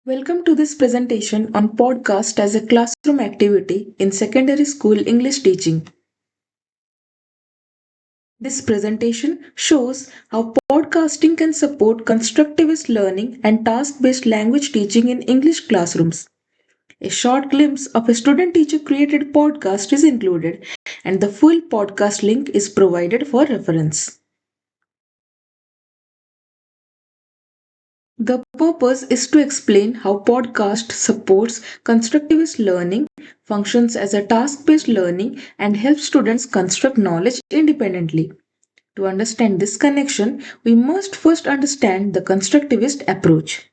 Welcome to this presentation on podcast as a classroom activity in secondary school English teaching. This presentation shows how podcasting can support constructivist learning and task-based language teaching in English classrooms. A short glimpse of a student teacher created podcast is included and the full podcast link is provided for reference. The purpose is to explain how podcast supports constructivist learning, functions as a task-based learning, and helps students construct knowledge independently. To understand this connection, we must first understand the constructivist approach.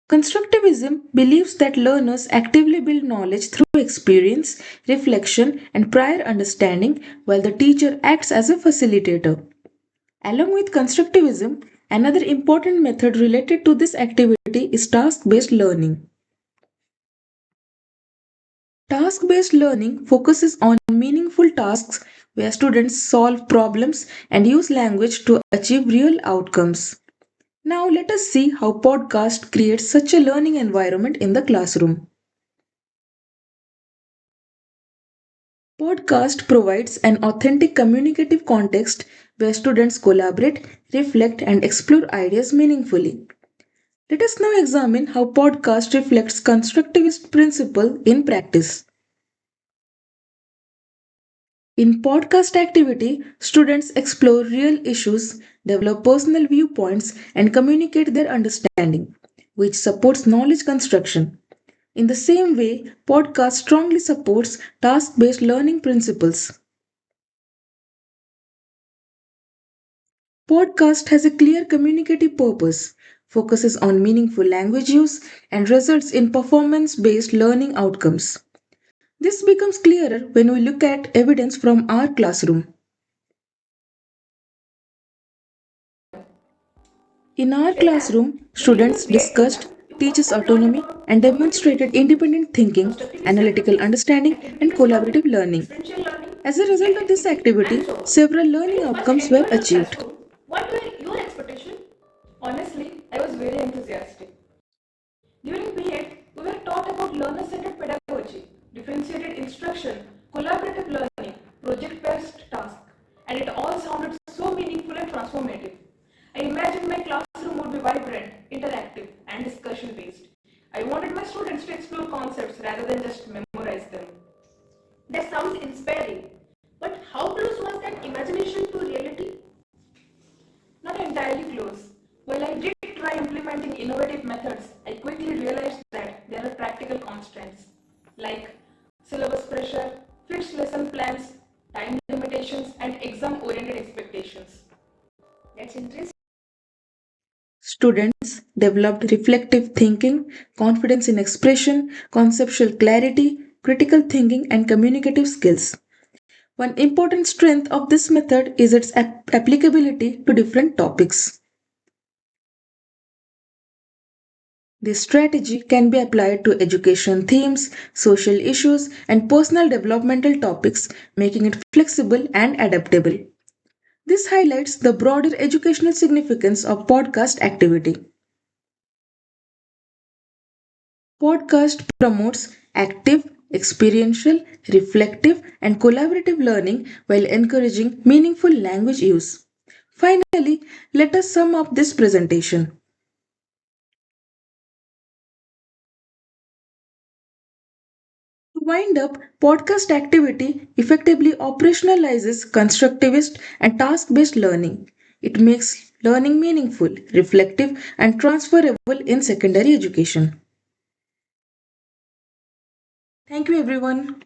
Constructivism believes that learners actively build knowledge through experience, reflection, and prior understanding, while the teacher acts as a facilitator. Along with constructivism, another important method related to this activity is task based learning. Task based learning focuses on meaningful tasks where students solve problems and use language to achieve real outcomes. Now, let us see how podcast creates such a learning environment in the classroom. Podcast provides an authentic communicative context where students collaborate, reflect, and explore ideas meaningfully. Let us now examine how podcast reflects constructivist principle in practice. In podcast activity, students explore real issues, develop personal viewpoints, and communicate their understanding, which supports knowledge construction. In the same way, podcast strongly supports task-based learning principles. Podcast has a clear communicative purpose, focuses on meaningful language use, and results in performance-based learning outcomes. This becomes clearer when we look at evidence from our classroom. In our classroom, students discussed teachers' autonomy and demonstrated independent thinking, analytical understanding, and collaborative learning. As a result of this activity, several learning outcomes were achieved. What were your expectations? Honestly, I was very enthusiastic. During B.Ed, we were taught about learner-centered pedagogy, differentiated instruction, collaborative learning, project-based tasks, and it all sounded so meaningful and transformative. I imagined my classroom would be vibrant, interactive, and discussion-based. I wanted my students to explore concepts rather than just memorize them. That sounds inspiring. But how close was that imagination to reality? Not entirely close. While I did try implementing innovative methods, I quickly realized that there are practical constraints like syllabus pressure, fixed lesson plans, time limitations, and exam oriented expectations. That's interesting. Students developed reflective thinking, confidence in expression, conceptual clarity, critical thinking, and communicative skills. One important strength of this method is its applicability to different topics. This strategy can be applied to education themes, social issues, and personal developmental topics, making it flexible and adaptable. This highlights the broader educational significance of podcast activity. Podcast promotes active, experiential, reflective, and collaborative learning while encouraging meaningful language use. Finally, let us sum up this presentation. To wind up, podcast activity effectively operationalizes constructivist and task based learning. It makes learning meaningful, reflective, and transferable in secondary education. Thank you, everyone.